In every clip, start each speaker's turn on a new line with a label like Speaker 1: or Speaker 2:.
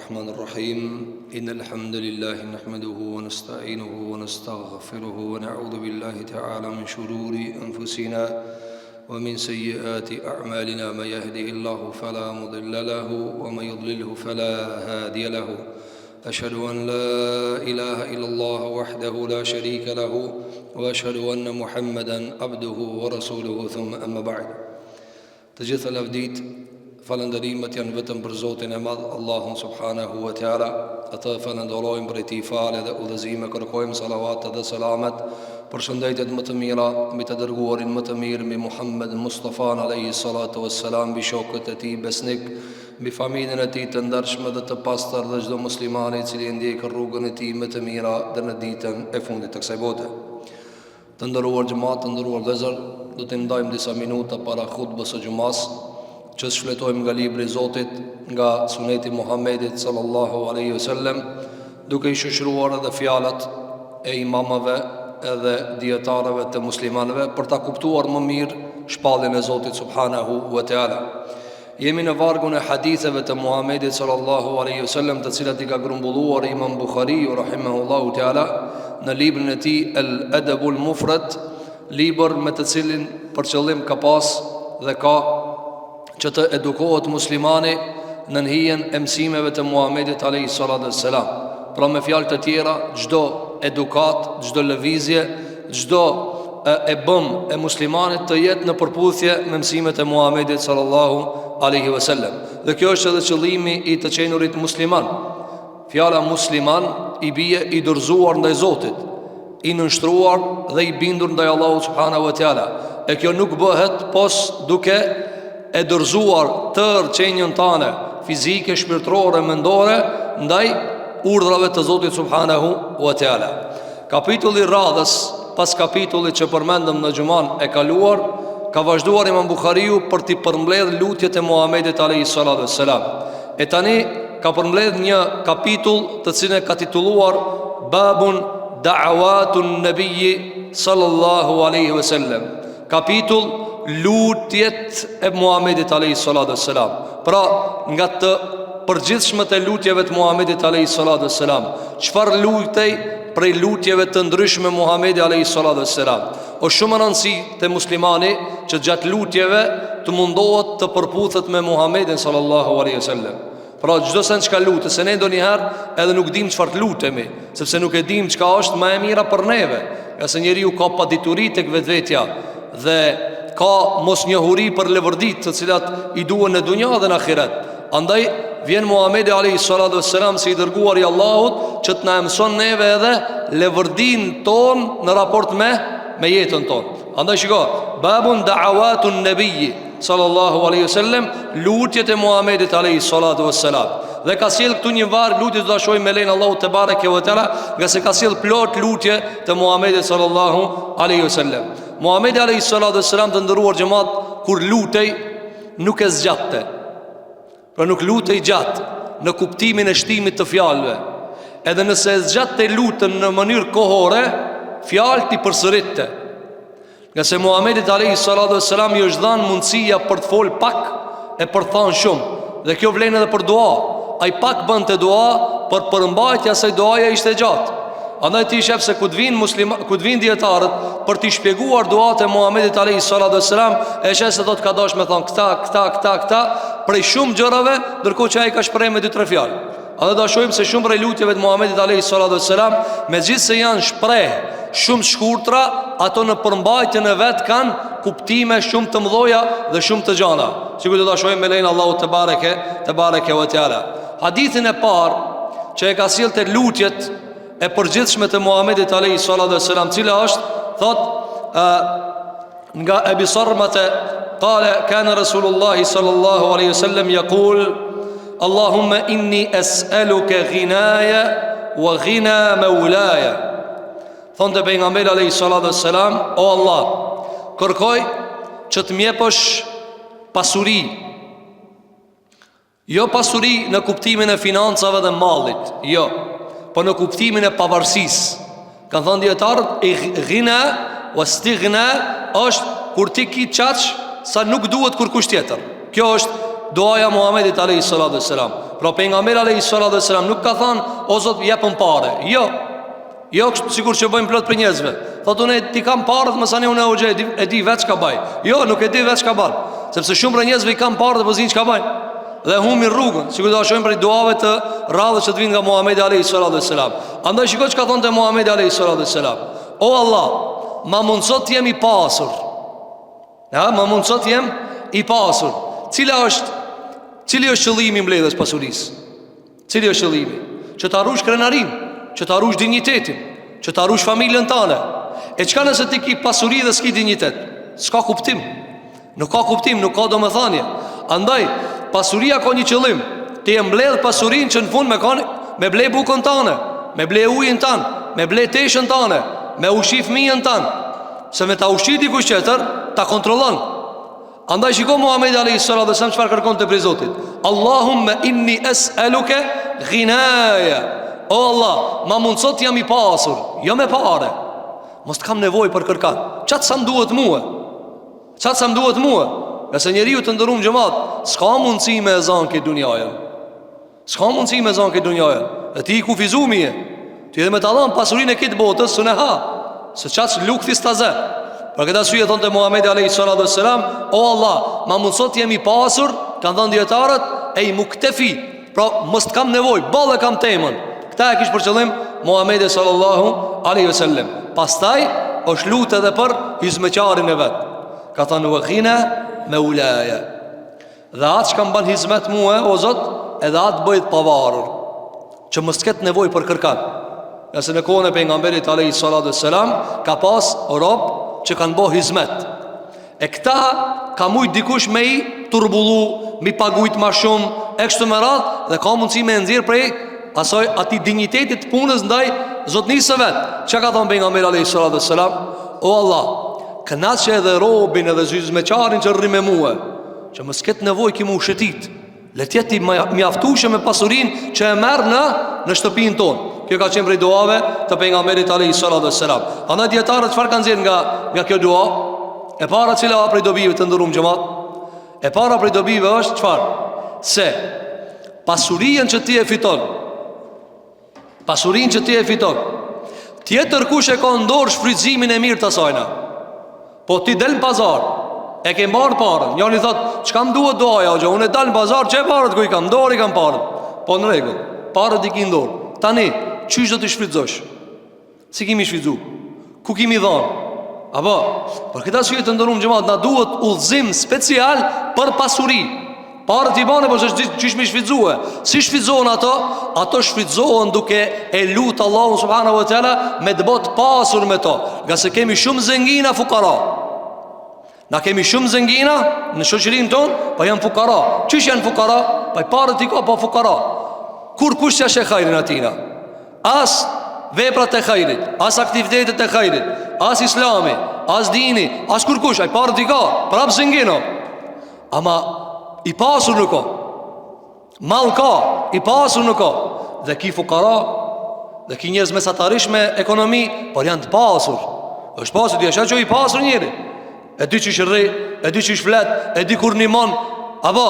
Speaker 1: الرحمن الرحيم إن الحمد لله نحمده ونستعينه ونستغفره ونعوذ بالله تعالى من شرور أنفسنا ومن سيئات أعمالنا من يهده الله فلا مضل له ومن يضلله فلا هادي له أشهد أن لا إله إلا الله وحده لا شريك له وأشهد أن محمدا عبده ورسوله ثم أما بعد تجث الأفديت falëndërimet janë vetëm për Zotin e Madh, Allahun subhanahu wa taala. Atë falënderojmë për ti falë dhe udhëzime, kërkojmë salavat dhe selamet për shëndetet më të mira mbi të dërguarin më të mirë, mbi Muhammed Mustafa alayhi salatu wassalam, mbi shokët e tij besnik, mbi familjen e tij të ndershme dhe të pastër dhe çdo musliman i cili ndjek rrugën e tij më të mira deri në ditën e fundit të kësaj bote. Të nderuar xhamat, të nderuar vëllezër, do të ndajmë disa minuta para hutbës së xumas, që shfletojmë nga libri i Zotit, nga suneti Muhammedit sallallahu alaihi wasallam, duke i shoqëruar edhe fjalët e imamëve edhe dietarëve të muslimanëve për ta kuptuar më mirë shpalljen e Zotit subhanahu wa taala. Jemi në vargun e haditheve të Muhammedit sallallahu alaihi wasallam, të cilat i ka grumbulluar Imam Buhariu rahimahullahu taala në librin e tij Al-Adabul Mufrad, libër me të cilin për qëllim ka pas dhe ka që të edukohet muslimani në hijen e mësimeve të Muhammedit alayhi salatu wassalam. Pra me fjalë të tjera, çdo edukat, çdo lëvizje, çdo e bëm e muslimanit të jetë në përputhje me mësimet e Muhammedit sallallahu alaihi wasallam. Dhe kjo është edhe qëllimi i të qenurit musliman. Fjala musliman i bie i dorëzuar ndaj Zotit, i nënshtruar dhe i bindur ndaj Allahut subhanahu wa taala. E kjo nuk bëhet pos duke e dorëzuar tërë qenjën tane fizike, shpirtërore, mendore ndaj urdhrave të Zotit subhanahu wa taala. Kapitulli radhës pas kapitullit që përmendëm në xhuman e kaluar, ka vazhduar Imam Buhariu për t'i përmbledh lutjet e Muhamedit alayhi salatu wassalam. E tani ka përmbledh një kapitull të cilin e ka titulluar Babun Da'awatun Nabiy sallallahu alaihi wasallam. Kapitull lutjet e Muhamedit alayhi salatu wassalam. Pra, nga të përgjithshmet e lutjeve të Muhamedit alayhi salatu wassalam, çfarë lutej prej lutjeve të ndryshme Muhamedi alayhi salatu wassalam? O shumë rëndësi te muslimani që gjatë lutjeve të mundohet të përputhet me Muhamedin sallallahu alaihi wasallam. Pra çdo sen çka lutet, se ne ndonjëherë edhe nuk dim çfarë të lutemi, sepse nuk e dim çka është më e mira për neve. Ja se njeriu ka padituri tek vetvetja dhe ka mos njohuri për levërdit të cilat i duhen në dunja dhe në ahiret. Andaj vjen Muhamedi alayhi salatu wassalam si i dërguar i Allahut që të na mëson neve edhe levërdin ton në raport me jetën ton. Andaj shiko, babun da'awatun nabiy sallallahu alaihi wasallam, lutjet e Muhamedit alayhi salatu wassalam. Dhe ka sjell këtu një varg lutje do ta shohim me lein Allahu te bareke ve teala, nga se ka sjell plot lutje të Muhamedit sallallahu alaihi wasallam. Muhamedi alayhi salatu wassalam, të ndëruar xhamat, kur lutej nuk e zgjatte. Pra nuk lutej gjatë në kuptimin e shtimit të fjalëve. Edhe nëse e zgjatte lutën në mënyrë kohore, fjalët i përsëritte. Nga se Muhamedit alayhi salatu wassalam i është dhënë mundësia për të fol pak e për të thënë shumë. Dhe kjo vlen edhe për dua. Ai pak bënte dua, por përmbajtja e asaj duaje ishte gjatë. Andaj ti shef se ku të vinë dietarët për t'i shpjeguar duat e Muhamedit alayhi salatu wassalam, e shef se do të ka dash me thon këta prej shumë gjërave, ndërkohë që ai ka shprehë me 2-3 fjalë. A do ta shohim se shumë prej lutjeve të Muhamedit alayhi salatu wassalam, megjithëse janë shprehë shumë të shkurtra, ato në përmbajtjen e vet kanë kuptime shumë të mëdha dhe shumë të gjana. Sikur do ta shohim me lein Allahu te bareke ve teala. Hadithin e parë që e ka sjellë te lutjet e përgjithshme të Muhamedit alayhi salatu wassalam, cila është, thot nga Ebi Sarmate, qala kana Rasulullah sallallahu alaihi wasallam yaqul Allahumma inni as'aluka ghinaya wa ghina maulaya. Thonte pejgamberi alayhi salatu wassalam, o Allah, kërkoj që të mjepësh pasuri. Jo pasuri në kuptimin e financave dhe mallit, jo, po në kuptimin e pavarësisë. Kanë thënë dietarët, ghina wa istighna është kur ti ki çaq sa nuk duhet kur kush tjetër. Kjo është duaja Muhamedit alayhi salatu wassalam. Pra pejgamberi alayhi salatu vesselam nuk ka thënë o Zot jepëm parë. Jo sikur që bëjmë plot për njerëzve. Thotë unë ti kam parë, më sa ne unë hoxha e di vetë çka baj. Jo, nuk e di vetë çka bën. Sepse shumë për njerëzve i kanë parë dhe po zinë çka bajnë. Dhe humbin rrugën. Sikur do ta shohim për duave të radhës që të vinë nga Muhamedi alayhi salatu vesselam. Andaj shikoj çka thonte Muhamedi alayhi salatu vesselam. O Allah, ma mundso të jem i pasur. Ja, ma mundso të jem i pasur. Cili është qëllimi i mbledhjes pasurisë? Cili është qëllimi? Që të arrush krenarin, që të arrush dignitetin, që të arrush familjen tënde. E çka nëse ti ki pasuri dhe s'ki dignitet? S'ka kuptim. Nuk ka kuptim, nuk ka domethënie. Andaj pasuria ka një qëllim. Ti e mbledh pasurinë që në fund me ble bukën tënde, me ble ujin tënd, me ble teshën tënde, me ushqi fëmijën tënd. Se me ta ushqi dikush tjetër, ta kontrollon. Andaj shiko Muhamedi alayhi salatu wasallam çfarë kërkon te prej Zotit. Allahumma inni es'aluka ghinaya. O Allah, ma mundso të jam i pasur, jo me parë. Mos të kam nevojë për kërkan. Çat sa më duhet mua. Çat sa më duhet mua. Nëse njeriu të ndërum xhamat, s'ka mundësi me ezan këtë dunjajën. S'ka mundësi me ezan këtë dunjajën. E ti i kufizumi e. Ti edhe me të adhan pasurinë e këtë botës, së ne ha. Se qatë lukthi s'taze. Për këtë arsye thonte Muhamedi alayhi salatu wassalam, o Allah, ma mundso të jemi pasur, kanë thënë dietarët, e i muktefi. Pra mos të kam nevojë, ballë kam temën. Këta e kish për qëllim Muhamedi sallallahu alaihi wasallam. Pastaj është lutë edhe për hizmeqarin e vet. Ka thënë wa ghina maulaya. Dhe atë që kam ban hizmet mua, o Zot, edhe atë bëjt pavarur, që mos ketë nevojë për kërkan. Nëse në kohën e pejgamberit alayhi salatu wassalam ka pas rob që kanë bëu hizmet. E këta ka mujt dikush me i turbullu, mi pagujt ma shumë, e kështu me radhë, dhe ka mundësi me nxjerr prej asoj ati dignitetit punës ndaj zotnisë së vet. Çka ka thënë pejgamberi alayhi salatu wassalam? O Allah, kënaqë edhe robin edhe hizmeqarin që rri me mua, që mos ketë nevojë ki më ushëtit. Le të jetë mjaftueshëm me pasurinë që e merr në shtëpinë tonë. Kjo ka qenë prej duave të pejgamberit alayhi salatu wassalam. Andaj dietarët çfarë kanë nxjerr nga kjo dua? E para cila prej dobive të ndërum xhamat? E para prej dobive është çfarë? Se pasurinë që ti e fiton, pasurinë që ti e fiton, tjetër kush e ka në dorë shfrytëzimin e mirë të asajna. Po ti del në pazar, e ke marrë parën. Njëri thot, çka më duhet doaja, hoxha, unë dal në pazar, çe parët ku i kam dorë, i kam parën. Po në rregull, parët i ki në dorë. Tani, çish do të shfrytëzosh? Si kimi shfrytëzu? Ku kimi dhënë? Apo, për këtë arsye të ndërum xhamat, na duhet udhëzim special për pasuri. Parët i bane, por çish më shfrytëzue. Si shfrytëzohen ato? Ato shfrytëzohen duke e lutë Allahu subhanahu wa taala me të bëtë pasur me to. Nga se kemi shumë zengina fukara. Na kemi shumë zengina në shoqërinë tonë, po janë fukara. Çish janë fukara? Po parët i ka pa fukara. Kur kush ja sheh hajrin atina? As veprat e hajrit, as aktivitetet e hajrit, as islami, as dini, as kur kush, ai parët i ka, prap zengino. Ama i pasur nuk ka. Mall ka, i pasur nuk ka. Dhe ki fukara, dhe ki njerëz mesatarish me ekonomi, por janë të pasur. Është pasur, ti është që i pasur njëri. E di që shërri, e di që shflet, e di kur nimon. Apo,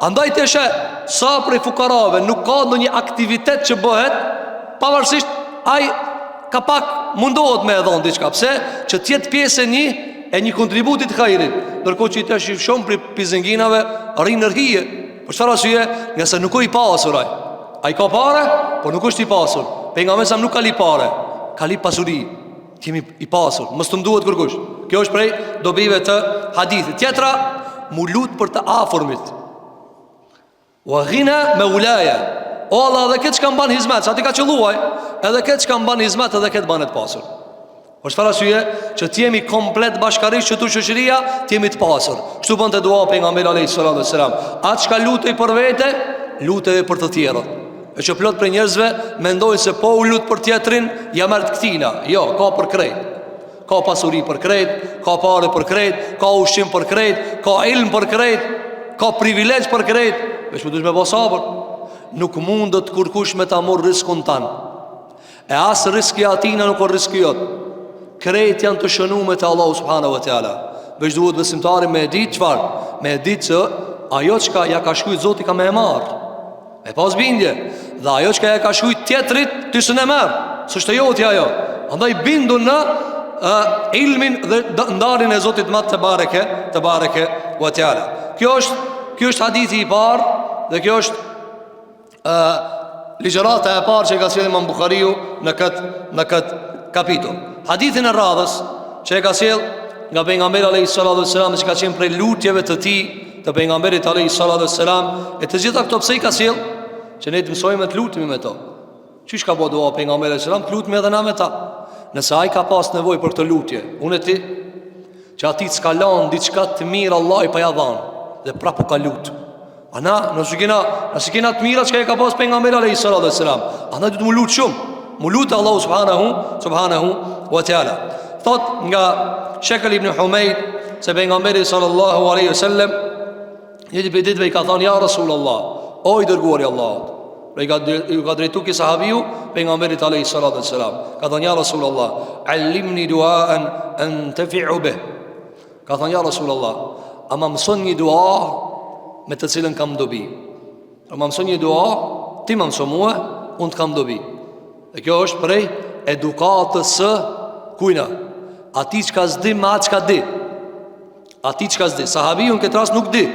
Speaker 1: andaj të shë, sa prej fukarave nuk ka në një aktivitet që bëhet, pavarësisht, ai ka pak mundohet me edhon diçka. Pse? Që tjetë pjesë e një kontributit hajrit. Nërko që i të shifshon për pizenginave, rrinë nërhije. Për çfarë arsye? Nga se nuk o i pasur ai. Ai ka pare, por nuk është i pasur. Pejgamberi nuk ka li pare, ka li pasuri. Kemi i pasur, mos të mduhet kërkush. Kjo është prej dobive të hadithit. Tjetra, mu lut për të afërmit. Wa ghina maulaya. O Allah, edhe këtë që kam ban hizmet, sa ti ka qëlluaj, edhe këtë që kam ban hizmet, edhe këtë banet pasur. Por çfarë arsye? Që t'jemi komplet bashkarisht që tu shoqëria, t'jemi të pasur. Kështu bën të dua pejgamberi alayhi salatu wassalam. Atë çka lutej për vete, lutej për të tjerët. E që plot për njerëzve mendojnë se po u lut për tjetrin, ja merr të këtina. Jo, ka për krejt. Ka pasuri për krejt, ka parë për krejt, ka ushqim për krejt, ka ilm për krejt, ka privilegj për krejt. Veç më dush me bo sabër. Nuk mundët kërkush me ta morë riskun tanë. E asë riski atina nuk o riski jotë. Krejt janë të shënume të Allahu subhanahu wa ta'ala. Veç duhet besimtari me e ditë qëfar? Me e ditë që ajo qka ja ka shkujt Zoti ka me e marë. Me pas bindje. Dhe ajo që e ka shkujt tjetrit, ty së në merë, së shtë jotja ajo. Andaj bindu në ilmin dhe ndarin e Zotit matë të bareke vëtjala. Kjo është hadithi i parë. Dhe kjo është ligjerata e parë që e ka sjellë Imam Buhariu në këtë kapitull. Hadithin e radhës që e ka sjellë nga pejgamberi alayhis salatu wassalam, që ka qenë prej lutjeve të tij të pejgamberit alayhis salatu wassalam, e të gjitha këto pse i ka sjellë? Që ne të mësojmë të lutemi me to. Çish ka bëu dua pejgamberi alayhis salam, të lutemi edhe na me ta. Nëse ai ka pas nevojë për këtë lutje, unë e ti, që ati s'ka lanë diçka të mirë Allah i pa ja dhanë, dhe prapo ka lutë. Ana, nëse kena të mira që ka pas pejgamberi alayhis salatu wassalam, ana do të mu lutë shumë. Mu lutë Allahu subhanahu wa taala. Thot nga Shekel ibn Humeid se pejgamberi sallallahu alaihi wasallam një ditë i ka thënë ja Rasulullah, o i dërguari i Allahut. Ju ka drejtu ki sahabiu pejgamberit alayhis salatu wassalam. Ka thënë ja Rasulullah, allimni duaan antafi'u bih. Ka thënë ja Rasulullah, a më mëson një dua me të cilën kam dobi. A më mëson një dua, ti më mëson mua, unë të kam dobi. Dhe kjo është prej edukatës së kujna, ati që ka zdi ma atë që ka di. Ati që ka zdi. Sahabiu në këtë ras nuk di,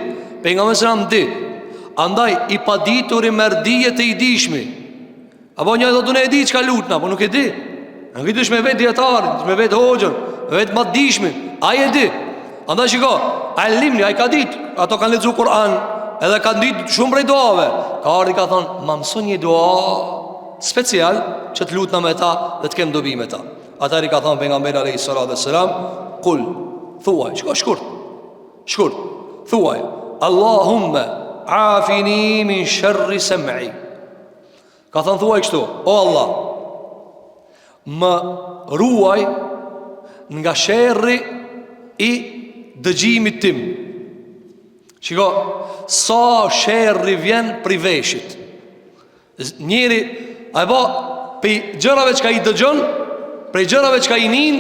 Speaker 1: pejgamberi sallam di. Andaj i paditur i merdije të i dishmi. Apo një dhe du ne e di që ka lutna, po nuk e di. Në këtë është me vetë djetarin, me vetë hoxën, me vetë ma dishmi. A i e di. Andaj shiko, a e limni, a i ka dit. Ato kanë lezu Kur'an, edhe kanë dit shumë prej duave. Ka ardi ka thonë, ma mëson një dua special që të lutna me ta dhe të kem dobi me ta. Atari ka thonë pejgamberi alayhis salatu wassalam, kul, thuaj, shkurt, thuaj, Allahumma afini min sharri sam'i. Ka thonë thuaj kështu, o Allah, më ruaj nga sherri i dëgjimit tim. Shiko, sa sherri vjen pri veshit. Njeri, a e ba, për gjërave që ka i dëgjon, për gjërave që ka i nin,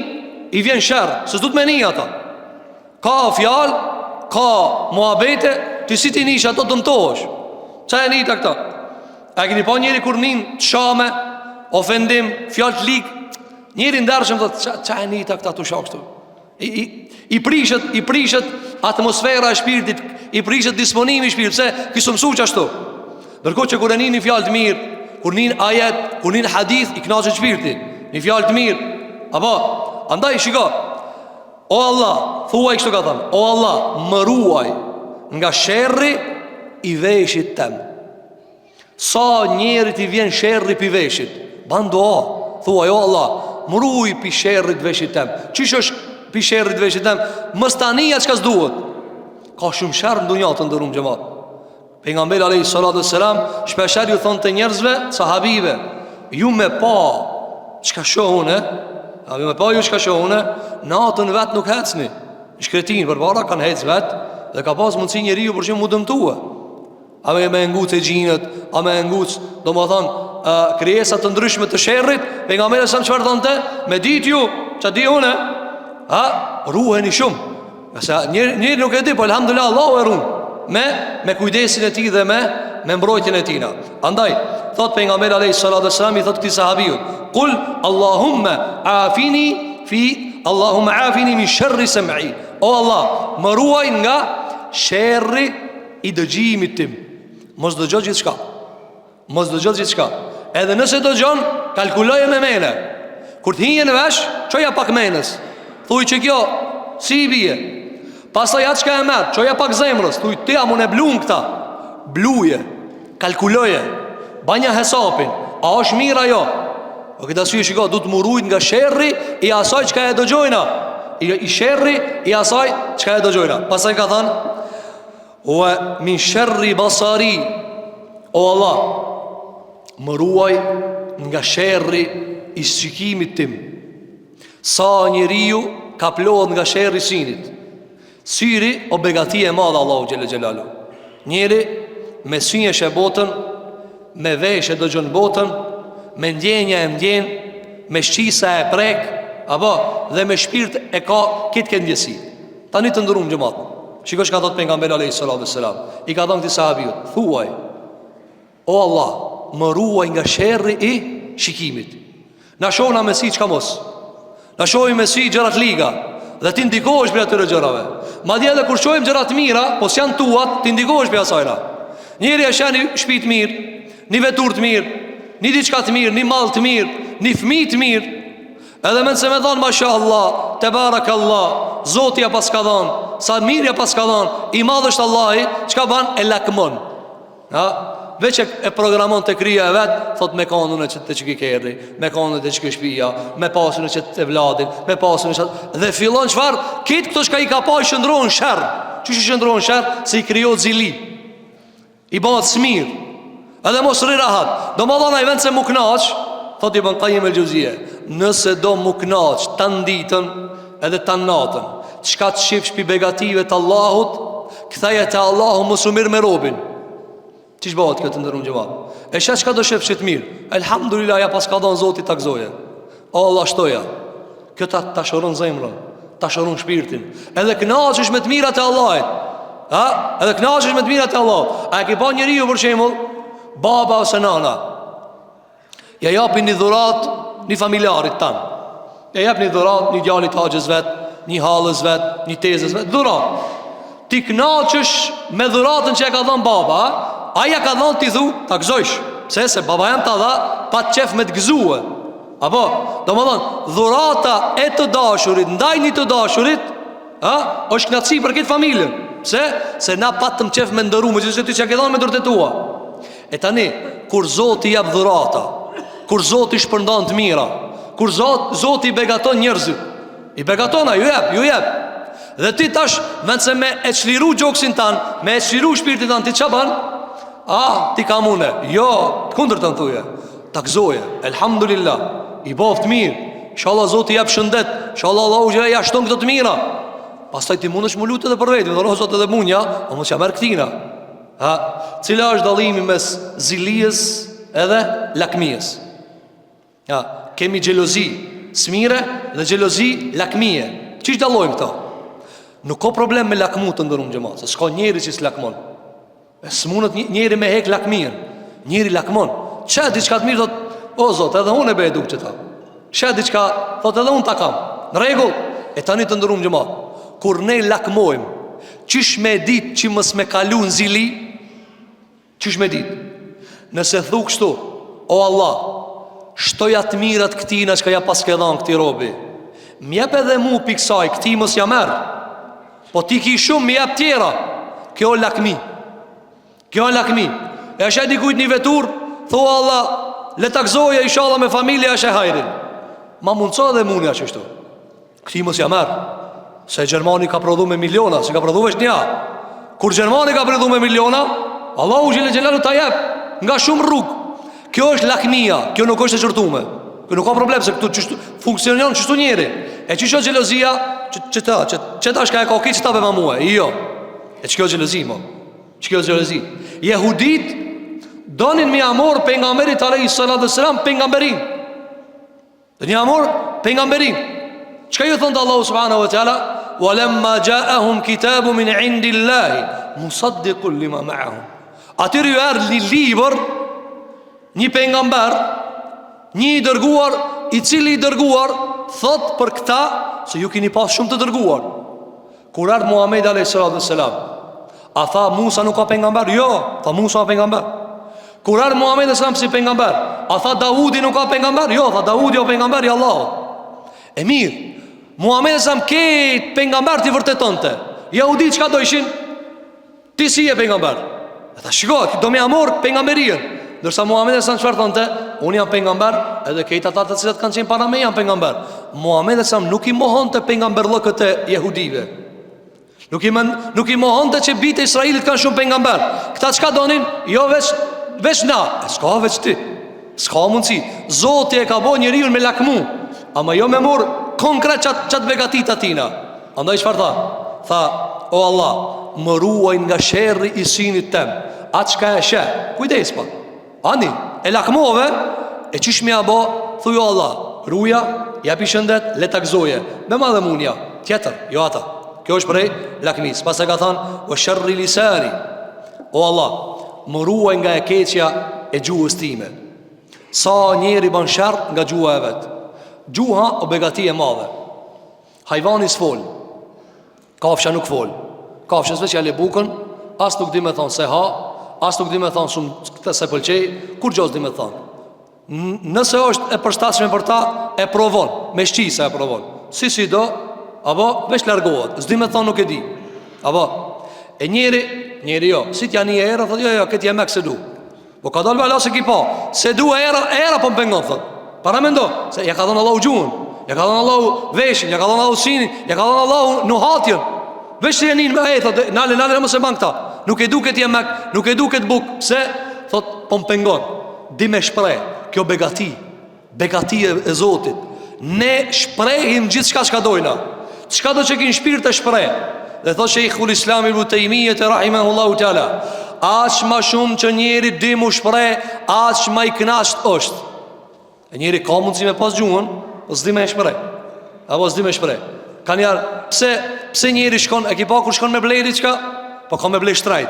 Speaker 1: i vjen shërë, së s'du të me një ata. Ka fjalë, ka muhabete, ti si ti nish ato dëmtohesh. Qa e një të këta? A këni pa njeri kur nin të shame, ofendim, fjalë të lik, njeri ndërshëm të qa e një të këta të shakështu. I prishet atmosfera e shpirtit, i prishet disponimi i shpirtit, se kësë mësu që ashtu. Nërko që kur e një fjalë të mirë, kur një ajet, kur një hadith, i knaqe shpirti, një fjalë të mirë. Apo, andaj shiko, o Allah, thuaj kështu ka thënë, o Allah, më ruaj nga sherri i veshit tem. Sa njerit i vjen sherri pi veshit, ban doa, thuaj, o Allah, më ruaj pi sherrit veshit tem. Qish është pi sherrit veshit tem? Mëstania që ka s'duhet. Ka shumë sherrë në dunja të ndërum gjëmat. Pejgamberi alayhis salatu wassalam shpeshher ju thon të njerëzve, sahabive, ju me pa çka shohune, a ju me pa ju çka shohune, natën vet nuk hecni. Shkretin përpara kanë hec vet dhe ka pas mundsi njeriu për shemb mu dëmtua. A me ngucë xhinët, a me ngucë, domethën krijesa të ndryshme të sherrit. Pejgamberi sa çfarë thonte? Me ditë ju, ç'a di unë, ruheni shumë. Sa njëri nuk e di, po alhamdulillah Allahu e ruan. Me kujdesin e ti dhe me mbrojtjen e tina. Andaj, thot pejgamberi alayhis salatu wassalam, i thot këtij sahabiut, kul Allahumma afini min sharri sam'i. O Allah, më ruaj nga sherri i dëgjimit tim. Mos dëgjoj gjithçka. Edhe nëse dëgjon, kalkuloje me mene. Kur të hinje në vesh, çoja pak menës. Thuaj që kjo si i bie. Pastaj atë çka e merr, çoja pak zemrës, thuj ti a mund e blum këta. Bluje, kalkuloje, banja hesapin, a është mirë ajo? O këtë asyje shiko, du të murujt nga sherri i asaj çka e dëgjojna. I sherri i asaj çka e dëgjojna. Pastaj ka thënë, wa min sharri basari. O Allah, më ruaj nga sherri i shikimit tim. Sa njeriu ka plodh nga sherri sinit. Syri o begatie e madhe Allahu xhelle xhelalu. Njeri me sy e sheh botën, me vesh e dëgjon botën, me ndjenja e ndjen, me shqisa e prek, apo dhe me shpirt e ka këtë këndjesi. Tani të ndërum xhamat. Shikosh ka thot pejgamberi alayhis salatu wassalam, i ka thënë këtij sahabiut, thuaj, O Allah, më ruaj nga sherri I shikimit. Na shohna me si çka mos. Na shohim me si gjërat liga dhe ti ndikohesh për atyre gjërave. Madje edhe kur shohim gjërat mira, po s'janë tuat, ti ndikohesh për asajna. Njëri e shani shtëpi të mirë, një vetur të mirë, një diçka të mirë, një mall të mirë, një fëmijë të mirë. Edhe mend se me thon mashallah, tebarakallah, Zoti ja pas ka dhënë, sa mirë ja pas ka dhënë, I madh është Allahi, çka ban e lakmon. Ha? Veç e programon të krija e vetë, thot me kanun e që të që ki kerri, me kanun e të që ki shpia, me pasun e që të vladin, me pasun e që të... Dhe fillon qëfar, kitë këto shka I ka pa I shëndrojnë shërë. Që që shëndrojnë shërë? Se I kryot zili, I bëhat smir, edhe mos rri rahat. Do më dhona I vend se mu knaq, thot I bën Qayyim el-Jauziyja, nëse do mu knaq të nditën edhe të natën, qka të shifsh pi begative të Allahut, këthaje të Allahu më sumir me robin. Qish bëhat këtë ndërrum gjëma? E shetë qka do shef qëtë mirë? Elhamdulillah, ja pas ka donë Zotit të gzoje. O Allah shtoja. Këta të shërën zemrën, të shërën shpirtin. Edhe knaqësh me të mirat e Allahit. Ha? Edhe knaqësh me të mirat e Allahit. A e ki pa njëri ju për shemull? Baba ose nana. Ja japin një dhurat një familjarit tanë. Ja jap një dhurat një djallit haqës vetë, një halës vetë, një tezës vetë. Dhurat. Ti knaqësh me dhuratën që e ka dhënë baba, aja ka dhënë ti thu, ta gëzojsh. Se baba jam ta dha, pa të qef me të gëzue. Apo, do më dhënë, dhurata e të dashurit, ndaj një të dashurit, është knatësi për këtë familjen. Se na pa të më qef me ndëru, më gjithë ti që ke dhënë me dërte tua. E tani, kur Zoti jep dhurata, kur Zoti shpërndan të mira, kur Zoti I begaton njerëzit, I begatona, ju jep. Dhe ti tash, vend se me e çliru gjoksin tanë, me e çliru shpirtin tanë, ti qa banë? Ti ka mune. Jo, kundër të në thuje. Ta gëzoje, elhamdulillah, I boft mirë. Inshallah Zoti jep shëndet, inshallah Allahu që ja shton këto të mira. Pastaj ti mundesh më lutë edhe për vetë, do Zot edhe munja, o mos ja merr këtina. Cila është dallimi mes zilies edhe lakmies? Kemi xhelozi smire dhe xhelozi lakmie. Çish dallojmë këto? Nuk ka problem me lakmu të ndërum xhamat, se s'ka njeri që s'lakmon. S'munët njeri me hek lakmien. Njeri lakmon. Çe diçka të mirë thot, o Zot, edhe unë e bëj duk çeta. Çe diçka thot edhe unë ta kam. Në rregull. E tani të ndërum xhamat. Kur ne lakmojmë, çish me ditë që mos me kalu në zili? Çish me ditë? Nëse thu kështu, o Allah, shtoja të mirat këtina që ka ja pas ke dhanë këti robi, mjep edhe mu piksaj, këti mos ja merë. Po ti ki shumë mjep tjera. Kjo lakmi. Kjo lakmi. E është e dikujt një vetur, thua Allah, le takzoje inshallah me familje është e hajrin. Ma mundëso edhe munja që shtu. Këti mos ja merë. Se Gjermani ka prodhu me miliona, se ka prodhu vesh nja. Kur Gjermani ka prodhu me miliona, Allahu Gjellë Gjellalu ta jep nga shumë rrugë. Kjo është lakmia, kjo nuk është e qërtume. Kjo nuk ka problem, se këtu funksionion qështu njeri. E që shë gjelozia, që ta shka e ka ki që ta be ma muhe. Jo. E që kjo gjelozi, mo. Që kjo gjelozi. Jehudit donin mi amor pengamberit alai sallat dhe selam pengamberin. Dhe një amor pengamberin. Qëka ju thëndë Allahu subhanahu wa ta'ala? Walemma jaahum kitabu min indillahi musaddiqun lima ma'ahum. Atyri ju erë një libër, një pengamber, një I dërguar, I cili I dërguar thot për këta se ju kini pas shumë të dërguar. Kur ardhë Muhammed a.s. A tha Musa nuk ka pengamber? Jo, tha Musa ka pengamber. Kur ardhë Muhammed a.s. si pengamber? A tha Dawudi nuk ka pengamber? Jo, tha Dawudi o pengamber I Allah. E mirë, Muhammed a.s. ketë pengamber t'i vërtetonte. Jehudit qka do ishin? Ti si e pengamber? E tha shiko, do me amor pengamberien. Dërsa Muhammed e sa në qëfar thonte, unë jam pengamber, edhe kejta ta të cilat kanë qenë para me jam pengamber. Muhammed e sa nuk I mohon të pengamber lëkët e jehudive. Nuk I mohon të që bitë Israelit kanë shumë pengamber. Këta qka donin? Jo veç na. E s'ka veç ti. S'ka mundësi. Zoti e ka bo njeriun me lakmu, ama jo me mor konkret qatë begatit atina. Andaj qëfar tha? Tha, o Allah, më ruaj nga sherri I sinit tem. Atë qka e she, kujdes pa. Ani, e lakmove, e qish me abo, thujo Allah, ruja, japi shëndet, le takzoje, me madhe munja, tjetër, jo ata. Kjo është prej lakmis. Pas e ka thanë, o shërri lisani, o Allah,
Speaker 2: më ruaj nga e keqja e gjuhës time. Sa njeri ban shart nga gjuha e vet. Gjuha o begati e madhe. Hajvani s'fol, kafsha nuk fol. Kafsha special e bukën, as nuk di me thonë se ha, as nuk di me thonë shumë këtë se pëlqej, kur gjos di me thonë. Nëse është e përshtatshme për ta, e provon, me shqisa e provon. Si do, apo veç largohet, s'di me thonë nuk e di. Apo, e njeri jo, si t'ja një era, thot jo, këtë jemek se du. Po ka dalë vala se ki pa, se du era po më pengon, thot. Para me ndo, se ja ka dhënë Allahu gjuhën, ja ka dhënë Allahu veshin, ja ka dhënë Allahu sinin, ja ka dhënë Allahu nuhatjen. Veç se janin me thot, nale mëse ban këta. Nuk e du këtë jemek, nuk e du këtë buk. Pse? Thot, po më pengon. Di me shprej, kjo begati e Zotit. Ne shprehim gjithë shka shka dojna. Qka do që kinë shpirt e shprej. Dhe thot Sheikhul Islam Ibn Taymiyah rahimahullahu ta'ala, aq ma shumë që njeri di mu shprej, aq ma i knasht është. E njeri ka mundësi me pas gjuhën, po s'di me shprej. Apo s'di me shprej. Ka njerë, pse njeri shkon, e ki pa kur shkon me blejri qka? Po ka me blej shtrajt.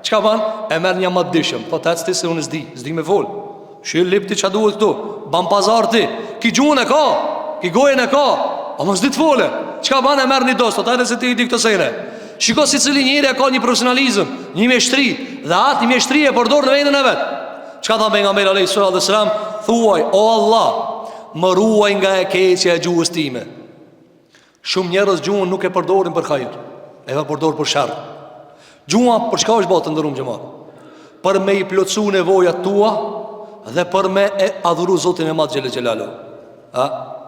Speaker 2: Qka ban? E merë një matë dishëm. Thot, ec ti se unë s'di me vol. Shqy lip ti qa duhet këtu, ban pazar ti. Ki gjuhën e ka, ki gojën e ka, a mos dit fole. Qka ban? E merë një dos, thot, ajde se ti i di këtë sejre. Shiko si cili njeri e ka një profesionalizm, një meshtri. Dhe atë një meshtri e përdor në vendin e vetë. Qka tha pejgamberi alayhi salatu wassalam? Thuaj, o Allah, më ruaj nga e keqja e gjuhës time. Shumë njerëz gjuhën nuk e përdorin për hajër, e përdor për sharr. Gjuha për çka është botë ndërum xhamat? Për me i plotsu nevojat tua dhe për me e adhuru Zotin e Madh xhelel xhelalu.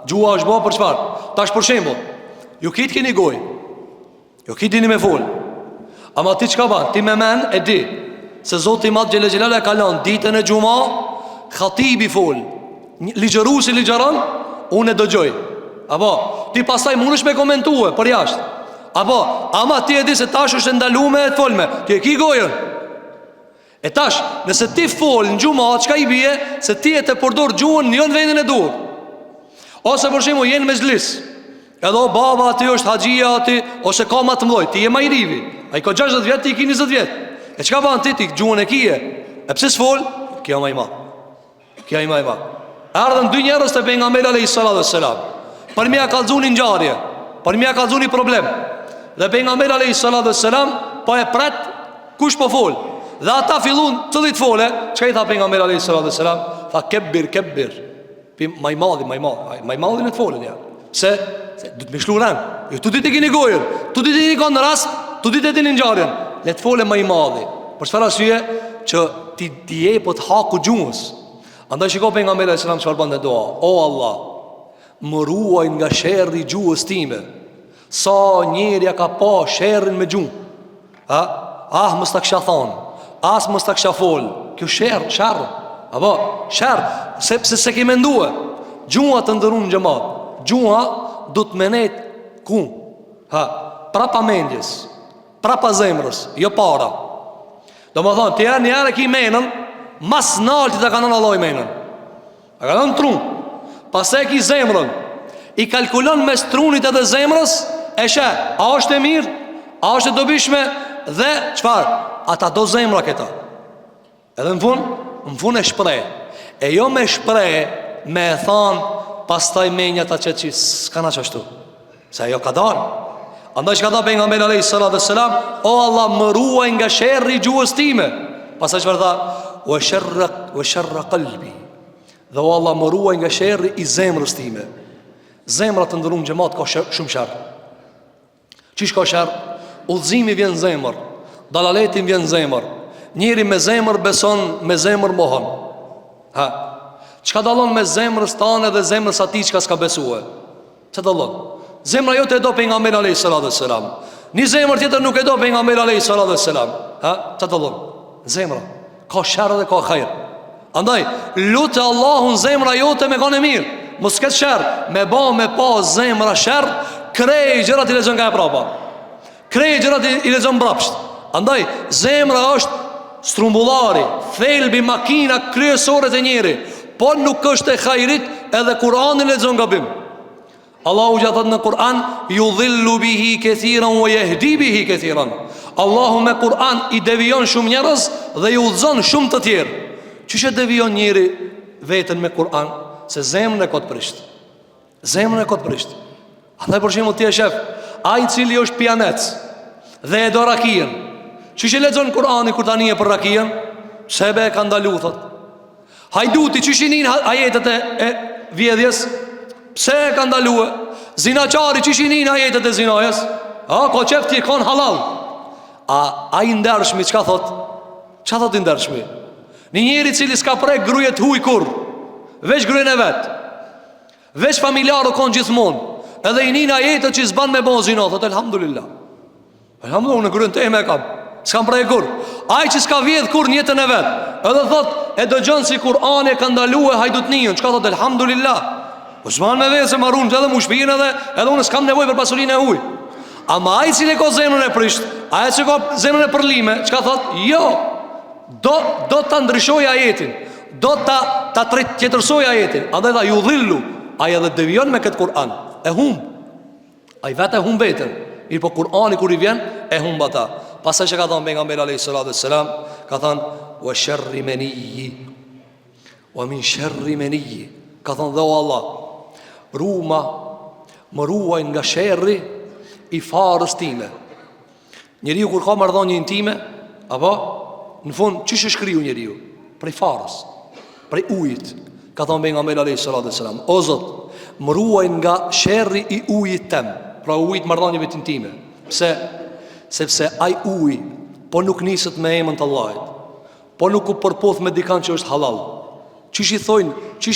Speaker 2: Gjuha është bërë për çfarë? Tash për shembull, ju kit keni gojë. Jo ki dini me fol. Ama ti qka ban? Ti me men e di se Zoti i Madh xhelel xhelalu e kalon ditën e xuma, khatibi fol, ligjëruesi ligjëron, unë e dëgjoj. Apo ti pastaj mundesh me komentue për jashtë. Apo ama ti e di se tash është ndaluar e të folme. Ti e ki gojën. E tash, nëse ti fol në xuma, çka i bie? Se ti e të përdor gjuhën jo në vendin e duhur. Ose për shembull jeni me xhlis. Edhe baba aty është haxhia aty, ose ka më të mëdhoj, ti je më i rivi. Ai ka 60 vjet, ti ke 20 vjet. E çka bën ti gjuhën e kije? E pse s'fol? Kjo më i madh. Kjo më i madh. Ardhën dy njerëz te pejgamberi alayhi salatu wassalam. Për mia kallzuni ngjarje, për mia kallzuni problem. Dhe pejgamberi alayhi salatu wassalam po e pret kush po fol. Dhe ata fillun të fole. Çka i tha pejgamberi alayhi salatu wassalam? Tha kebbir. Më i madhi në të folën ja. Se du të me shluran. Jo tu ditë e keni gojën, tu ditë e keni kanë rast, tu ditë e dini ngjarjen. Le të fole më i madhi. Për çfarë arsye? Që ti je po të haku gjuhës. Andaj shikoj pejgamberi sallallahu alajhi wasallam çfarë bën dua. O Allah, më ruaj nga sherrri i gjuhës time. Sa njeri ka pa sherrin me gjuhë. Mos ta kisha thon. Mos ta kisha fol. Kjo sherr. Apo sherr, sepse se ke menduar. Gjuha të ndërun xhamat. Gjuha do të menet ku? Prapa mendjes, prapa zemrës, jo para. Do më thonë, tjerë njerë e ki menën, mas nalti të kanon Allah i menën. A kanon trun. Pas e ki zemrën, i kalkulon mes trunit edhe zemrës, e she, a është e mirë, a është e dobishme, dhe qëfar? Ata do zemra këta. Edhe në fund e shprej. E jo me shprej, me e thonë, pas taj menja ta qëtë që s'kana qashtu. Se jo ka darë. Andaj që ka da pejgamberi alayhi salatu wassalam, o Allah, më ruaj nga sherri i gjuhës time. Pastaj çfarë tha? Wa sharra qalbi. Dhe o Allah, më ruaj nga sherri i zemrës time. Zemra të ndërum xhamat ka shumë sherr. Çish ka sherr? Udhëzimi vjen në zemër, dalaleti vjen në zemër. Njëri me zemër beson, me zemër mohon. Çka dallon me zemrës tane dhe zemrës atij çka s'ka besuar? Ç'a dallon? Zemra jote e do pejgamberi alayhi salatu wassalam. Një zemër tjetër nuk e do pejgamberi alayhi salatu wassalam. Ç'a dallon? Zemra ka sherr dhe ka hajër. Andaj lutë Allahun zemra jote me kanë mirë. Mos ketë sherr, me pa zemra sherr, krej gjërat i lexon nga e prapa. Krej gjërat i lexon mbrapsht. Andaj zemra është strumbullari, thelbi, makina kryesore të njeri. Po nuk është e hajrit, edhe Kur'ani lexon gabim. Allahu ja thot në Kur'an, yudhillu bihi kathiran wa yahdi bihi kathiran. Allahu me Kur'an i devijon shumë njerëz dhe i udhëzon shumë të tjerë. Çish e devijon njëri veten me Kur'an? Se zemrën e ka të prisht. Zemrën e ka të prisht. Andaj për shembull ti e shef, ai i cili është pianec dhe e do rakien, çish e lexon Kur'anin kur tani e për rakien? Sebe e ka ndalu thot. Hajduti çish i nin ajetet e vjedhjes? Pse e ka ndaluar? Zinaçari çish i nin ajetet e zinajës? Ko qef ti kon halal. A i ndershmi çka thot? Çka thot i ndershmi? Një njeri cili s'ka prek gruje të huj kur, veç grujen e vet, veç familjarë kon gjithmonë, edhe i nin ajetet që s'ban me bon zina, thot elhamdulillah. Elhamdulillah, unë grujen të eme e kam, s'kam prek kur. Ai që s'ka vjedh kur në jetën e vet, edhe thot e dëgjon si Kur'ani e ka ndaluar hajdutniën, çka thot elhamdulillah. Po s'ban me vetë se marrun edhe mu shpijen edhe unë s'kam nevojë për pasurinë e huj. Ama ai cili ka zemrën e prisht, ai që ka zemrën e përlime, çka thot? Jo. Do ta ndryshoj ajetin, do ta tjetërsoj ajetin. Andaj tha ju dhillu, ai edhe devijon me këtë Kur'an, e humb. Ai vetë e humb veten. Mirë po Kur'ani kur i vjen e humb ata. Pastaj që ka thënë pejgamberi alayhis salatu wassalam, ka thënë wa sharri maniyyi wa min sharri maniyyi. Ka thënë dhe o Allah, më ruaj nga sherri i farës time. Njeriu kur ka marrëdhënie intime, apo në fund çish e shkriu njeriu? Prej farës, prej ujit. Ka thënë pejgamberi alayhis salatu wassalam, o Zot, më ruaj nga sherri i ujit tem, pra ujit marrëdhënieve intime. Pse? Sepse ai uji po nuk niset me emën të Allahit, po nuk u përputh me dikan që është halal. Çish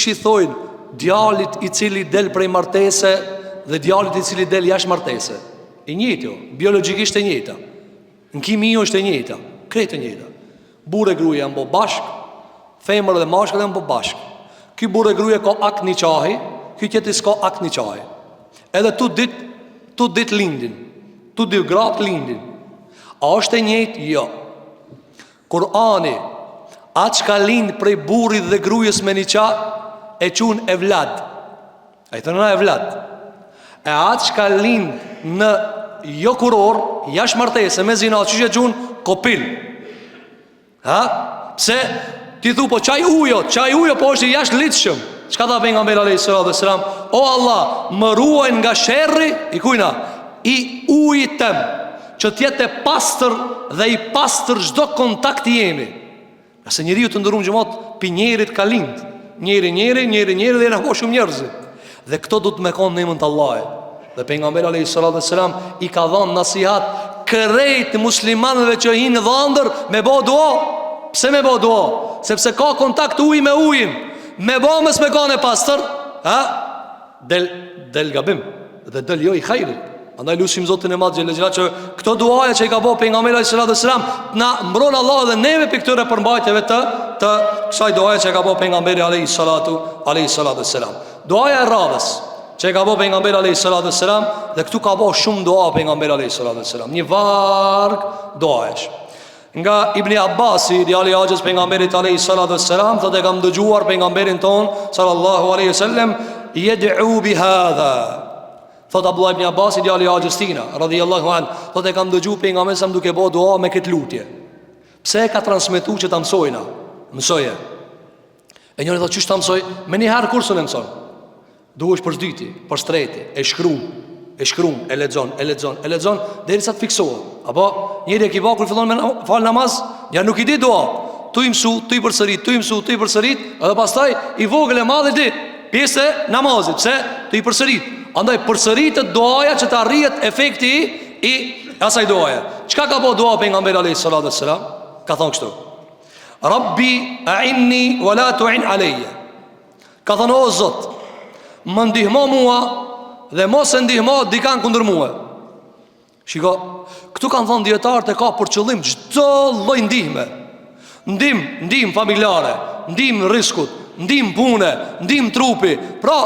Speaker 2: i thojnë djalit i cili del prej martese dhe djalit i cili del jashtë martese? E njëjtë jo, biologjikisht e njëjta. Në kimi është e njëjta, krejt e njëjta. Burrë e gruaja janë bo bashk, femër dhe mashkull janë bo bashk. Ky burrë e gruaja ka akt niqahi, ky tjetri s'ka akt niqahi. Edhe tu dit lindin, tu dy gratë lindin. A është e njëjtë? Jo. Kur'ani atë çka lind prej burrit dhe grujës me niqa e qunë evlad. A i thënë evlad. E atë çka lind në jo kuror, jashtë martese me zina, që që qunë kopil. Pse ti thu po qaj ujo po është i jashtë litshëm. Çka tha pejgamberi alayhis salam? O Allah, më ruaj nga sherri i kujna, i ujit tem, që t'jetë e pastër dhe i pastër çdo kontakt i jemi. Nëse njeriu të ndërum gjëmat pi njerit ka lind, njeri dhe na ka shumë njerëz. Dhe këto do të me kanë në emën të Allahit. Dhe pejgamberi alayhis salam i ka dhënë nasihat krejt muslimanëve që hinë dhëndër me bë dua. Pse me bë dua? Sepse ka kontakt uji me ujin. Me bë mos me kanë e pastër, del gabim dhe del jo i hajrit. Andaj lutim Zotin e Madh xhelal që këto duaja që i ka bëu pejgamberi alayhis salam na mbron Allah dhe neve për këtyre përmbajtjeve të kësaj duaje që i ka bëu pejgamberi alayhis salam. Duaja e radhës që i ka bëu pejgamberi alayhis salam, dhe këtu ka bëu shumë dua pejgamberi alayhis salam. Një varg duajesh. Nga Ibn Abbasi, djali i Axhës pejgamberit alayhis salam, thotë kam dëgjuar pejgamberin ton sallallahu alaihi wasallam yad'u bi hadha. Thot Abdullah ibn Abbas, djali i Axhëstina radhiyallahu an, thotë kam dëgjuar pejgamberin sa duke bëu dua me këtë lutje. Pse e ka transmetuar që ta mësojna? Mësoje. E njëri thotë çish ta mësoj? Me një herë kursën e mëson. Duhesh për zdyti, për shtreti, e shkruan, e lexon derisa të fiksohet. Apo njëri e ki kur fillon me fal namaz, ja nuk i di dua. Tu i mësu, tu i përsërit, edhe pastaj i vogël e madh e di pjesë e namazit, pse tu i përsërit. Andaj përsëritet duaja që të arrihet efekti i asaj duaje. Çka ka bëu dua pejgamberi alayhis salam? Ka thonë kështu: Rabbi a'inni wa la tu'in alayya. Ka thonë o Zot, më ndihmo mua dhe mos e ndihmo dikan kundër mua. Shiko, këtu kanë thonë dietarët e ka për qëllim çdo lloj ndihme. Ndim familjare, ndim riskut, ndim pune, ndim trupi. Pra,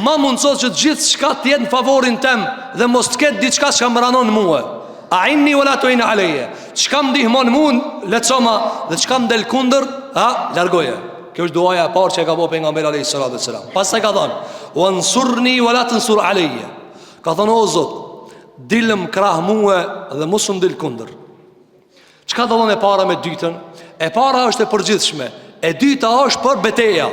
Speaker 2: ma mundësot që gjithë shka t'jetë në favorin tem dhe mos t'ket diçka që më ranon mua. A inni o la tu'in alayya. Çka më ndihmon mua, lecoma, dhe çka më del kundër, largoje. Kjo është duaja e parë që e ka bëu pejgamberi alayhis salam. Pastaj ka thënë: "Wansurni wa la tansur alayya." Ka thënë o Zot, dilëm krah mua dhe mos u dil kundër. Çka do të thonë e para me dytën? E para është e përgjithshme, e dyta është për beteja.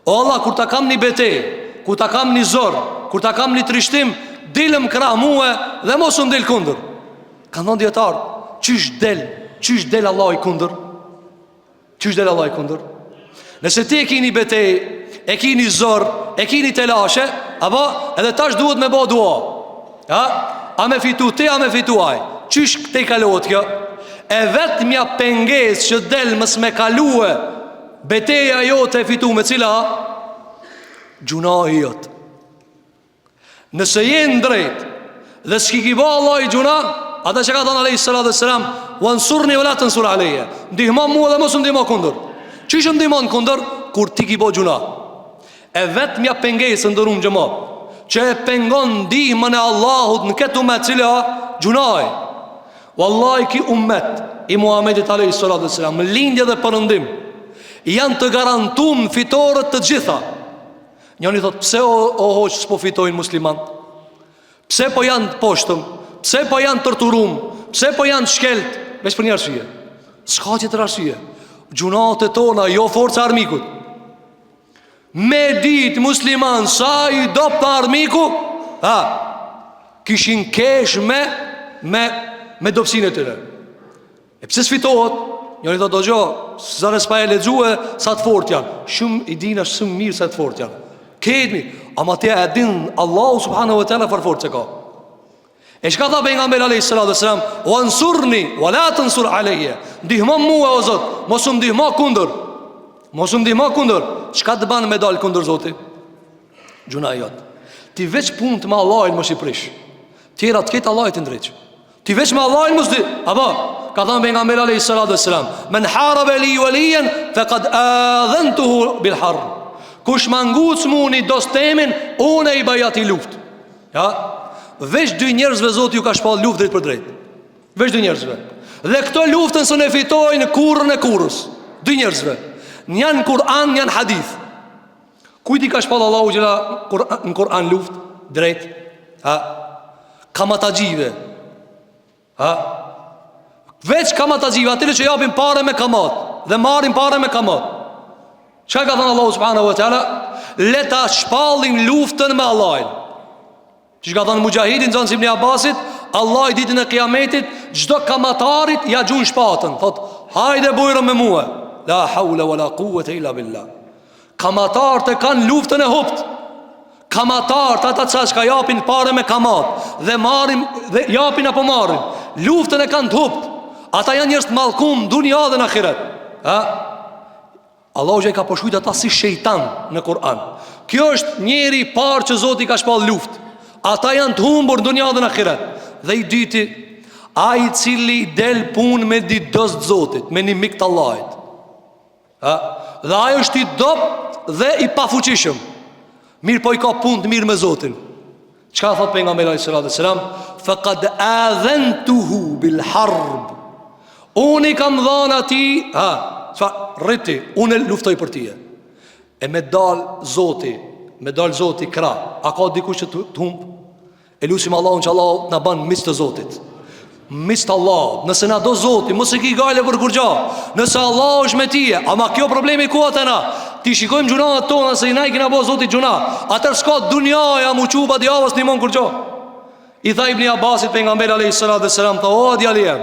Speaker 2: O Allah, kur ta kam një betejë, kur ta kam një zor, kur ta kam një trishtim, dilëm krah muë dhe mos u ndel kundër. Kanë thënë dietar, çysh del Allah i kundër? Çysh del Allah i kundër? Nëse ti e ke një betejë, e ke një zor, e ke një telashe, apo edhe tash duhet me bë dua. Ja? A me fitu ti, a me fitu aj? Çysh te kalohet kjo? E vetëmja pengesë që del mës me kalue beteja jote e fitu me cila? Gjunahi jote. Nëse jenë drejt dhe s'ki ki ba Allah i gjuna, ata që ka thënë alayhi salatu wassalam, "Wansurni wa la tansur alayya." Ndihmo mua dhe mos ndihmo kundër. Çish ndihmon kundër? Kur ti ki ba gjuna. E vetëmja pengesë ndërum xhamo, që e pengon ndihmën e Allahut në këtë umet cila? Gjunahi. Wallahi ki ummet i Muhamedit alayhi salatu wassalam, lindje dhe perëndim, janë të garantuar fitoret të gjitha. Njëri thot, pse o hoq s'po fitojnë musliman? Pse po janë të poshtëm? Pse po janë tërturum? Pse po janë të shkelt? Veç për një arsye. S'ka tjetër arsye. Gjunat e tona, jo forca armikut. Me dit musliman sa i dop të armiku, kishin kesh me dopsin e tëre. E pse s'fitohet? Njëri thot, do gjo, zare s'pa e lexue sa të fort janë. Shumë i din është shumë mirë sa të fort janë. Ketmi, ama te e din Allahu subhanahu wa ta'ala farë fort se ka. E shka tha pejgamberi alayhi salatu wassalam, "Wansurni wa la tansur alayya." Ndihmo mua o Zot, mos u ndihmo kundër. Mos u ndihmo kundër. Çka të ban me dal kundër Zotit? Gjuna jot. Ti veç punë me Allahin mos i prish. Tjera të ketë Allahin të ndreq. Ti veç me Allahin mos di. Apo ka thënë pejgamberi alayhi salatu wassalam, "Men haraba li waliyan faqad adhantuhu bil harb." Kush manguc muni dostemin, unë i bëj ati luft. Ja? Veç dy njerëzve Zoti ju ka shpall luft drejt për drejt. Veç dy njerëzve. Dhe këto luftën së ne fitojnë kurrën e kurrës. Dy njerëzve. Njanë Kur'an, njanë hadith. Kujt i ka shpall Allahu gjela në Kur'an luft drejt? Kamataxhive. Veç kamataxhive, atyre që japin pare me kamat dhe marrin pare me kamat. Çka ka thënë Allahu subhanahu wa taala? Le ta shpallim luftën me Allahin. Që ka thënë mujahidin Zon Ibn Abbasit, Allah i ditën e kiametit çdo kamatarit ja gjun shpatën. Thot, hajde bujrën me mua. La hawla wala quwwata illa billah. Kamatarët e kanë luftën e hupt. Kamatarët ata që japin pare me kamat dhe marrin dhe japin apo marrin, luftën e kanë të hupt. Ata janë njerëz të mallkum dunja dhe në ahiret. Allahu që ka përshkujt ata si shejtan në Kur'an. Kjo është njeri i parë që Zoti ka shpall luft. Ata janë të humbur në dunja dhe në ahiret. Dhe i dyti, ai i cili del punë me didos të Zotit, me një mik të Allahit. Dhe ai është i dopt dhe i pafuqishëm. Mirë po i ka punë të mirë me Zotin. Çka thot pejgamberi sallallahu alajhi wasallam? Faqad adhantuhu bil harb. Unë i kam dhënë atij, rriti, unë luftoj për tije. E me dal Zoti kra. A ka dikush që të humb? E lusim Allahun që Allah na ban miq të Zotit. Miq të Allah. Nëse na do Zoti, mos e ki gale për kur gjë. Nëse Allah është me tije, ama kjo problemi ku atë na? Ti shikojmë gjunat tona se i na i kena bo Zoti gjuna. Atër s'ka dunjaja mu quba djavës një mon kur gjë. I tha Ibn Abbasit pejgamberi alayhi salatu wassalam, tha, o djaliem,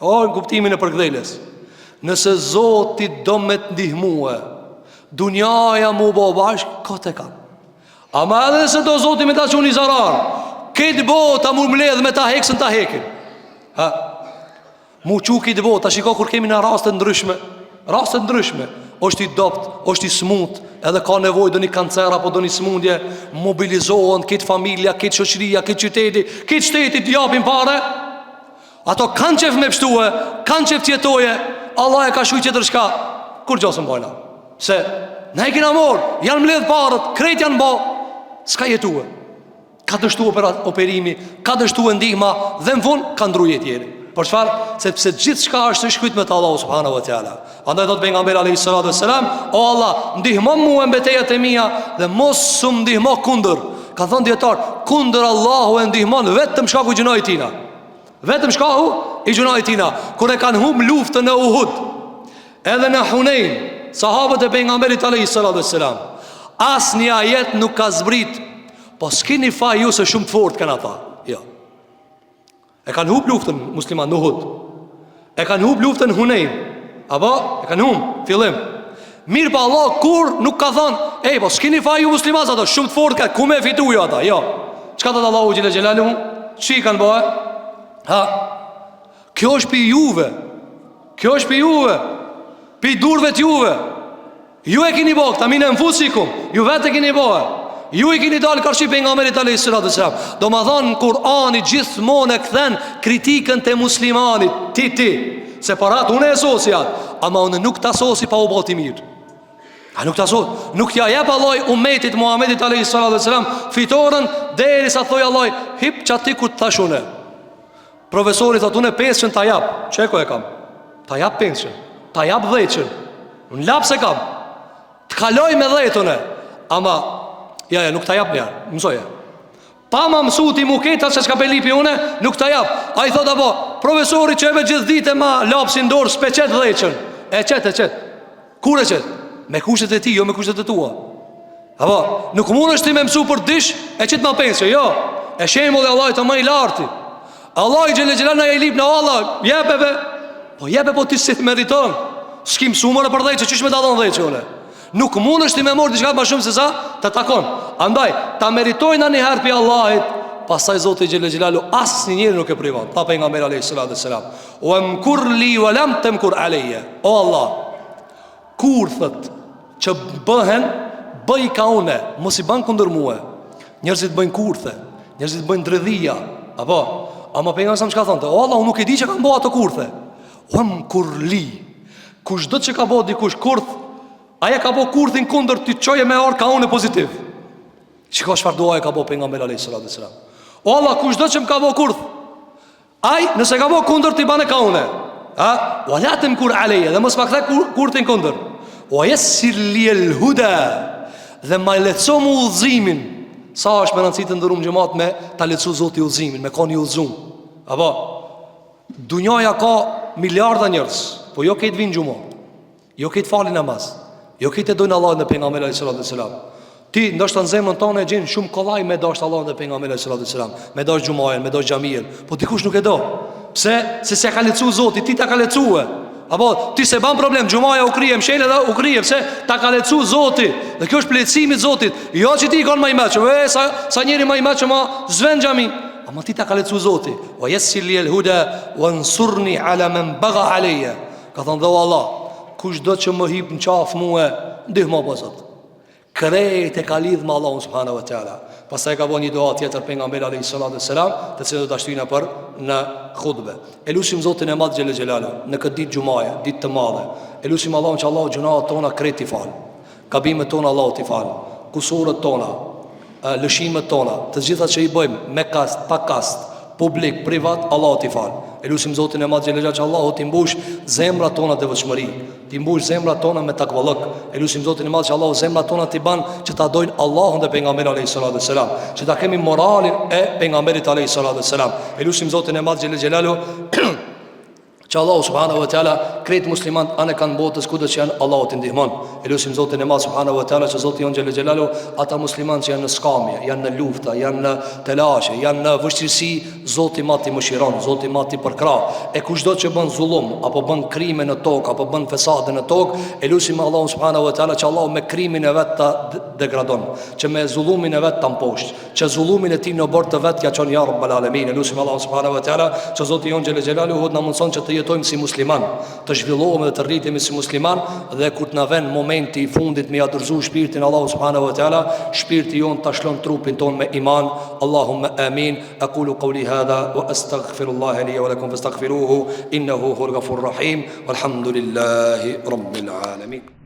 Speaker 2: o në kuptimin e përkthjelës, nëse Zoti do me të ndihmue, dunjaja mu bo bashk, ka të ka. Ama edhe nëse do Zoti me ta quni zarar, këtë bota mu mledh me ta heksën ta hekin. Mu qu këtë bota, shiko kur kemi në rastet ndryshme, është i dopt, është i smut, edhe ka nevojë do një kancer apo do një smundje, mobilizohen këtë familja, këtë shoqëria, këtë qyteti, këtë shtetit japin pare. Ato kanë qef me pështue, kanë qef tjetoje. Allah e ka shuj qëtër shka. Kur gjosën bojna? Se ne i kina morë, janë mledh parët, krejt janë bo, s'ka jetue. Ka dështu operimi, ka dështu ndihma, dhe në fund ka ndru jetjeri. Por çfarë? Sepse gjithë shka është të shkujt me të Allahu subhanahu wa ta'ala. Andaj thot pejgamberi alayhi salatu wassalam, o Allah, ndihmo mua në betejat e mia dhe mos së ndihmo kundër. Ka thënë dietar, kundër Allahu e ndihmon vetëm shkaku i gjinojt tina. Vetëm shkaku i gjunaj tina, kur e kanë hum luftën në Uhud, edhe në Hunein, sahabët e pejgamberit alayhi salatu wassalam, as një ajet nuk ka zbrit, po s'kini fa ju se shumë të fort kanë ata. Jo. E kanë hum luftën musliman në Uhud, e kanë hum luftën Hunein, apo e kanë hum fillim. Mirë pa Allah kur nuk ka thënë, ej, po s'kini fa ju musliman ato shumë të fort kanë, ku me fitu ju ata. Jo. Çka thot Allahu xhela xhelaluhu? Çi kanë bëhe? Ha. Kjo është pi juve. Kjo është pi juve. Pi durve të juve. Ju e keni bëhë, këta mine në fusikum. Ju vetë e keni bëhë. Ju i keni dalë karshi pejgamberit alayhi salatu wassalam. Do më thonë Kur'ani gjithmonë e kthen kritikën te muslimanit. Ti separat, unë e sosjat, ama unë nuk ta sosi pa u boti mirë. A nuk ta sosi, nuk t'ja jep Allah ummetit Muhammedit alayhi salatu wassalam fitoren derisa thoj Allah hip çati ku thashune. Profesori thot unë pensën ta jap. Çeko e kam. Ta jap pensën. Ta jap 10-ën. Unë lap se kam. Të kaloj me 10-ën. Ama ja nuk ta jap njerë. Mësoje. Pa ma mësu ti muketa se s'ka pelipi une, nuk ta jap. A i thot apo, profesori që eve gjithë dite ma lapsin dorë, s'pe qet 10-ën. E qet. Kur e qet? Me kushtet e ti, jo me kushtet e tua. Apo, nuk mund është ti me mësu për dish, e qet ma pensë, jo. E shemull e Allah të më i larti. Allah i gjele gjelal në e lip në Allah, jepeve. Po jepe po ti si të meriton. S'ki mësu mëre për 10, qysh me ta dhon 10 une. Nuk mund është ti me morë diçka ma shumë se sa të takon. Andaj, ta meritojnë një herë për Allahit, pasaj Zotë i Gjellë Gjellalu asë një njëri nuk e privan. Ta për nga mërë a.s. O mkur li u alam të mkur aleje. O Allah, kur thët që bëhen, bëj ka une, mos i banë këndër muë. Njerëzit bëjnë kurthe, njerëzit bëjnë dredhia. Apo, ama për nga mësëm që ka thënë, o Allah, unë nuk e di që ka më bëha të kurthe. O mkur li, kush dët që ka bëha dikush kurth, aja ka po kurthin kundër të qoje me orë ka unë e pozitiv. Që ka shfar doa e ka po për nga mërë a.s. O Allah, kush do që më ka po kurth, aj nëse ka po kundër të i bane ka unë. O alatëm kur aleje, dhe mos ma këthe kurthin kundër. O jesir li el huda, dhe ma leco mu udhëzimin. Sa është me nënësit të ndërum gjëmat me ta lecu zoti udhëzimin, me ka një udhëzum. Apo, dunjaja ka miliarda njërës, po jo këtë vinë gjumo, jo këtë fali namaz, jo këtë e dojnë Allah në pejgamberin sallallahu alaihi wasallam. Ti ndoshta në zemrën tonë e gjen shumë kollaj me dashur Allah dhe pejgamberin sallallahu alaihi wasallam, me dash xhumajen, me dash xhamien, po dikush nuk e do. Pse? Se s'e ka lecu Zoti, ti ta ka lecue. Apo ti se ban problem, xhumaja u krije, mshele dhe u krije, pse? Ta ka lecu Zoti. Dhe kjo është plotësimi i Zotit. Jo që ti ikon më i mëshëm, sa njëri më i mëshëm zven xhami. Ama ti ta ka lecu Zoti. Wa yassir li al-huda wansurni ala man bagha alayya. Ka thënë dhe Allah, kush do që më hip në qafë muë, ndihmo po Zot. Krejt e ka lidh me Allahun subhanahu wa taala. Pastaj ka bënë një dua tjetër pejgamberi alayhi salatu wassalam, të cilën do ta shtyna për në hutbe. Elusim Zotin e Madh xhelel xhelalu në këtë ditë xumaje, ditë të madhe. Elusim Allahun që Allahu gjunaat tona krejt i fal. Gabimet tona Allahu t'i fal. Kusuret tona, lëshimet tona, të gjitha që i bëjmë me kast, pa kast, publik, privat, Allahu t'i fal. Elusim Zotin e Madh xhelel xhelalu që Allahu t'i mbush zemrat tona devotshmëri, t'i mbush zemrat tona me takvallëk. Elusim Zotin e Madh që Allahu zemrat tona t'i ban që ta dojnë Allahun dhe pejgamberin alayhi salatu wassalam, që ta kemi moralin e pejgamberit alayhi salatu wassalam. Elusim Zotin e Madh xhelel xhelalu që Allahu subhanahu wa taala krejt muslimanët anë kanë botës kudo që janë, Allahu t'i ndihmon. Elusim Zotin e Madh subhanahu wa taala që Zoti jon xhelel xhelalu ata muslimanë që janë në skamje, janë në lufta, janë në telashe, janë në vështirësi, Zoti ma t'i mëshiron, Zoti ma t'i përkrah. E kushdo që bën zullum apo bën krime në tokë apo bën fesade në tokë, elusim Allahu subhanahu wa taala që Allahu me krimin e vet ta degradon, që me zullumin e vet ta mposht, që zullumin e tij në bord të vet ja çon ya rabbal alamin. Elusim Allahu subhanahu wa taala që Zoti jon xhelel xhelalu na mundson që të jetojmë si musliman, të zhvillohemi dhe të rritemi si musliman, dhe kur të na vjen momenti i fundit me ja dorëzu shpirtin Allahu subhanahu wa taala, shpirti jon ta shlon trupin ton me iman. Allahumma amin. Aqulu qawli hadha wa astaghfirullaha li wa lakum fastaghfiruhu innahu huwal ghafurur rahim. Walhamdulillahi rabbil alamin.